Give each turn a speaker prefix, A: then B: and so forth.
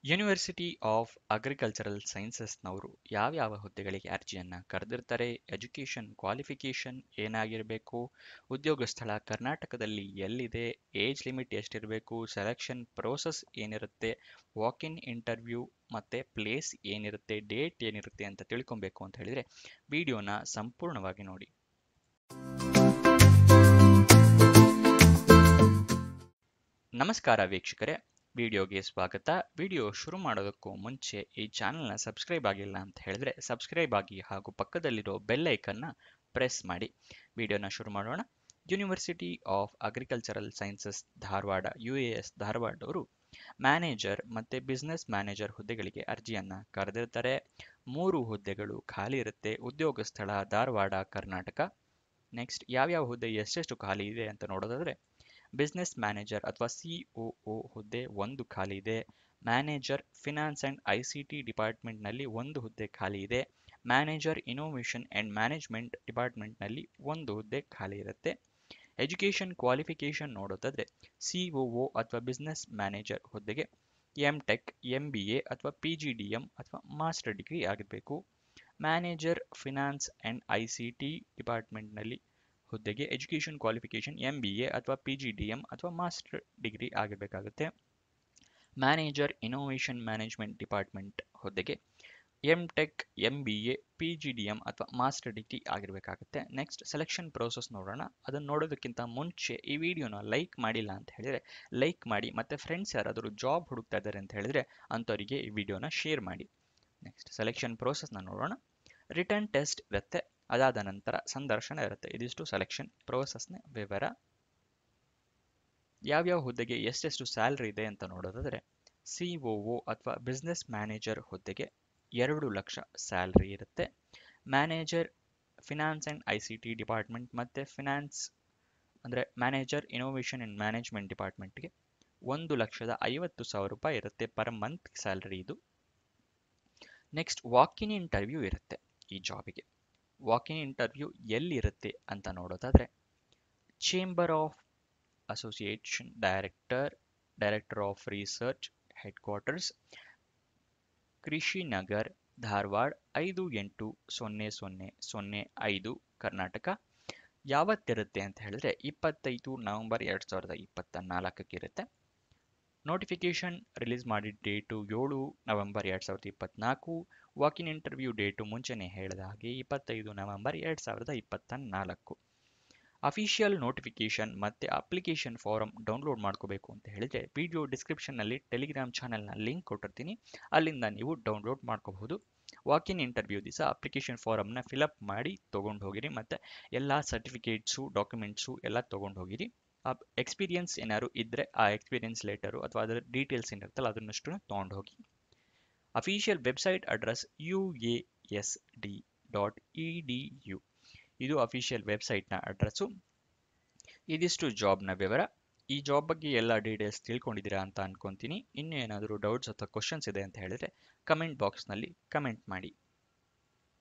A: University of agricultural ಸೈನ್ಸಸ್ನವರು ಯಾವ್ಯಾವ ಹುದ್ದೆಗಳಿಗೆ ಅರ್ಜಿಯನ್ನು ಕರೆದಿರ್ತಾರೆ, ಎಜುಕೇಷನ್ ಕ್ವಾಲಿಫಿಕೇಷನ್ ಏನಾಗಿರಬೇಕು, ಉದ್ಯೋಗ ಸ್ಥಳ ಕರ್ನಾಟಕದಲ್ಲಿ ಎಲ್ಲಿದೆ, ಏಜ್ ಲಿಮಿಟ್ ಎಷ್ಟಿರಬೇಕು, ಸೆಲೆಕ್ಷನ್ ಪ್ರೋಸೆಸ್ ಏನಿರುತ್ತೆ, ವಾಕ್ ಇನ್ ಇಂಟರ್ವ್ಯೂ ಮತ್ತು ಪ್ಲೇಸ್ ಏನಿರುತ್ತೆ, ಡೇಟ್ ಏನಿರುತ್ತೆ ಅಂತ ತಿಳ್ಕೊಬೇಕು ಅಂತ ಹೇಳಿದರೆ ವಿಡಿಯೋನ ಸಂಪೂರ್ಣವಾಗಿ ನೋಡಿ. ನಮಸ್ಕಾರ ವೀಕ್ಷಕರೇ, ವಿಡಿಯೋಗೆ ಸ್ವಾಗತ. ವಿಡಿಯೋ ಶುರು ಮಾಡೋದಕ್ಕೂ ಮುಂಚೆ ಈ ಚಾನಲ್ನ ಸಬ್ಸ್ಕ್ರೈಬ್ ಆಗಿಲ್ಲ ಅಂತ ಹೇಳಿದ್ರೆ ಸಬ್ಸ್ಕ್ರೈಬ್ ಆಗಿ ಹಾಗೂ ಪಕ್ಕದಲ್ಲಿರೋ ಬೆಲ್ ಐಕನ್ನ ಪ್ರೆಸ್ ಮಾಡಿ. ವಿಡಿಯೋನ ಶುರು ಮಾಡೋಣ. University of agricultural sciences Dharwad UAS ಧಾರವಾಡವರು ಮ್ಯಾನೇಜರ್ ಮತ್ತು ಬಿಸ್ನೆಸ್ ಮ್ಯಾನೇಜರ್ ಹುದ್ದೆಗಳಿಗೆ ಅರ್ಜಿಯನ್ನು ಕರೆದಿರ್ತಾರೆ. 3 ಹುದ್ದೆಗಳು ಖಾಲಿ ಇರುತ್ತೆ. ಉದ್ಯೋಗ ಸ್ಥಳ ಧಾರವಾಡ ಕರ್ನಾಟಕ. ನೆಕ್ಸ್ಟ್ ಯಾವ್ಯಾವ ಹುದ್ದೆ ಎಷ್ಟೆಷ್ಟು ಖಾಲಿ ಇದೆ ಅಂತ ನೋಡೋದಾದ್ರೆ ಬಿಸ್ನೆಸ್ ಮ್ಯಾನೇಜರ್ ಅಥವಾ COO ಹುದ್ದೆ 1 ಖಾಲಿ ಇದೆ. ಮ್ಯಾನೇಜರ್ ಫಿನಾನ್ಸ್ ಅಂಡ್ ICT ಡಿಪಾರ್ಟ್ಮೆಂಟ್ನಲ್ಲಿ 1 ಹುದ್ದೆ ಖಾಲಿ ಇದೆ. ಮ್ಯಾನೇಜರ್ ಇನೋವೇಷನ್ ಅಂಡ್ ಮ್ಯಾನೇಜ್ಮೆಂಟ್ ಡಿಪಾರ್ಟ್ಮೆಂಟ್ನಲ್ಲಿ 1 ಹುದ್ದೆ ಖಾಲಿ ಇರುತ್ತೆ. ಎಜುಕೇಷನ್ ಕ್ವಾಲಿಫಿಕೇಷನ್ ನೋಡೋದಾದ್ರೆ COO ಅಥವಾ ಬಿಸ್ನೆಸ್ ಮ್ಯಾನೇಜರ್ ಹುದ್ದೆಗೆ MTech MBA ಅಥವಾ PGDM ಅಥವಾ ಮಾಸ್ಟರ್ ಡಿಗ್ರಿ ಆಗಿರಬೇಕು. ಮ್ಯಾನೇಜರ್ ಫಿನಾನ್ಸ್ ಅಂಡ್ ICT ಡಿಪಾರ್ಟ್ಮೆಂಟ್ನಲ್ಲಿ ಹುದ್ದೆಗೆ ಎಜುಕೇಷನ್ ಕ್ವಾಲಿಫಿಕೇಷನ್ MBA ಅಥವಾ PGDM ಅಥವಾ ಮಾಸ್ಟರ್ ಡಿಗ್ರಿ ಆಗಿರಬೇಕಾಗುತ್ತೆ. ಮ್ಯಾನೇಜರ್ ಇನೋವೇಷನ್ ಮ್ಯಾನೇಜ್ಮೆಂಟ್ ಡಿಪಾರ್ಟ್ಮೆಂಟ್ ಹುದ್ದೆಗೆ MTech MBA PGDM ಅಥವಾ ಮಾಸ್ಟರ್ ಡಿಗ್ರಿ ಆಗಿರಬೇಕಾಗುತ್ತೆ. ನೆಕ್ಸ್ಟ್ ಸೆಲೆಕ್ಷನ್ ಪ್ರೋಸೆಸ್ ನೋಡೋಣ. ಅದನ್ನು ನೋಡೋದಕ್ಕಿಂತ ಮುಂಚೆ ಈ ವಿಡಿಯೋನ ಲೈಕ್ ಮಾಡಿಲ್ಲ ಅಂತ ಹೇಳಿದರೆ ಲೈಕ್ ಮಾಡಿ, ಮತ್ತು ಫ್ರೆಂಡ್ಸ್ ಯಾರಾದರೂ ಜಾಬ್ ಹುಡುಕ್ತಾ ಇದ್ದಾರೆ ಅಂತ ಹೇಳಿದರೆ ಅಂಥವರಿಗೆ ಈ ವಿಡಿಯೋನ ಶೇರ್ ಮಾಡಿ. ನೆಕ್ಸ್ಟ್ ಸೆಲೆಕ್ಷನ್ ಪ್ರೋಸೆಸ್ನ ನೋಡೋಣ. ರಿಟರ್ನ್ ಟೆಸ್ಟ್ ಇರುತ್ತೆ, ಅದಾದ ನಂತರ ಸಂದರ್ಶನ ಇರುತ್ತೆ. ಇದಿಷ್ಟು ಸೆಲೆಕ್ಷನ್ ಪ್ರೋಸೆಸ್ನ ವಿವರ. ಯಾವ್ಯಾವ ಹುದ್ದೆಗೆ ಎಷ್ಟೆಷ್ಟು ಸ್ಯಾಲ್ರಿ ಇದೆ ಅಂತ ನೋಡೋದಾದ್ರೆ COO ಅಥವಾ ಬಿಸ್ನೆಸ್ ಮ್ಯಾನೇಜರ್ ಹುದ್ದೆಗೆ 2 ಲಕ್ಷ ಸ್ಯಾಲ್ರಿ ಇರುತ್ತೆ. Manager finance and ICT department ಮತ್ತು ಫಿನಾನ್ಸ್ ಅಂದರೆ ಮ್ಯಾನೇಜರ್ ಇನೋವೇಷನ್ ಅಂಡ್ ಮ್ಯಾನೇಜ್ಮೆಂಟ್ ಡಿಪಾರ್ಟ್ಮೆಂಟ್ಗೆ 1,50,000 ರೂಪಾಯಿ ಇರುತ್ತೆ ಪರ್ ಮಂತ್ ಸ್ಯಾಲ್ರಿ ಇದು. ನೆಕ್ಸ್ಟ್ ವಾಕ್ ಇನ್ ಇಂಟರ್ವ್ಯೂ ಇರುತ್ತೆ ಈ ಜಾಬಿಗೆ. ವಾಕ್ ಇನ್ ಇಂಟರ್ವ್ಯೂ ಎಲ್ಲಿರುತ್ತೆ ಅಂತ ನೋಡೋದಾದ್ರೆ chamber of association director of research head quarters, Krishinagar, Dharwad 580005 Karnataka. ಯಾವತ್ತಿರುತ್ತೆ ಅಂತ ಹೇಳಿದ್ರೆ 25 ನವೆಂಬರ್ 2024 ಇರುತ್ತೆ. ನೋಟಿಫಿಕೇಶನ್ ರಿಲೀಸ್ ಮಾಡಿದ date 7 November 2024. Walk in interview date ಮುಂಚೆನೇ ಹೇಳಿದ ಹಾಗೆ 25 ನವೆಂಬರ್ 2024. ಅಫಿಷಿಯಲ್ ನೋಟಿಫಿಕೇಶನ್ ಮತ್ತು ಅಪ್ಲಿಕೇಶನ್ ಫಾರಂ ಡೌನ್ಲೋಡ್ ಮಾಡ್ಕೋಬೇಕು ಅಂತ ಹೇಳಿದರೆ ವಿಡಿಯೋ ಡಿಸ್ಕ್ರಿಪ್ಷನ್ನಲ್ಲಿ ಟೆಲಿಗ್ರಾಮ್ ಚಾನೆಲ್ನ ಲಿಂಕ್ ಕೊಟ್ಟಿರ್ತೀನಿ, ಅಲ್ಲಿಂದ ನೀವು ಡೌನ್ಲೋಡ್ ಮಾಡ್ಕೋಬಹುದು. ವಾಕ್ ಇನ್ ಇಂಟರ್ವ್ಯೂ ದಿವಸ ಅಪ್ಲಿಕೇಶನ್ ಫಾರಮ್ನ ಫಿಲಪ್ ಮಾಡಿ ತೊಗೊಂಡು ಹೋಗಿರಿ, ಮತ್ತು ಎಲ್ಲ ಸರ್ಟಿಫಿಕೇಟ್ಸು ಡಾಕ್ಯುಮೆಂಟ್ಸು ಎಲ್ಲ ತೊಗೊಂಡು ಹೋಗಿರಿ. ಎಕ್ಸ್ಪೀರಿಯನ್ಸ್ ಏನಾದ್ರು ಇದ್ದರೆ ಆ ಎಕ್ಸ್ಪೀರಿಯನ್ಸ್ ಲೆಟರು ಅಥವಾ ಅದರ ಡೀಟೇಲ್ಸ್ ಏನಿರುತ್ತಲ್ಲ ಅದನ್ನಷ್ಟು ತೊಗೊಂಡು ಹೋಗಿ. Official website address UASD.edu. ಇದು ಅಫಿಷಿಯಲ್ ವೆಬ್ಸೈಟ್ನ ಅಡ್ರೆಸ್ಸು. ಇದಿಷ್ಟು ಜಾಬ್ನ ವಿವರ. ಈ ಜಾಬ್ ಬಗ್ಗೆ ಎಲ್ಲ ಡೀಟೇಲ್ಸ್ ತಿಳ್ಕೊಂಡಿದ್ದೀರಾ ಅಂತ ಅನ್ಕೊತೀನಿ. ಇನ್ನೂ ಏನಾದರೂ ಡೌಟ್ಸ್ ಅಥವಾ ಕ್ವಶನ್ಸ್ ಇದೆ ಅಂತ ಹೇಳಿದರೆ ಕಮೆಂಟ್ ಬಾಕ್ಸ್ನಲ್ಲಿ ಕಮೆಂಟ್ ಮಾಡಿ.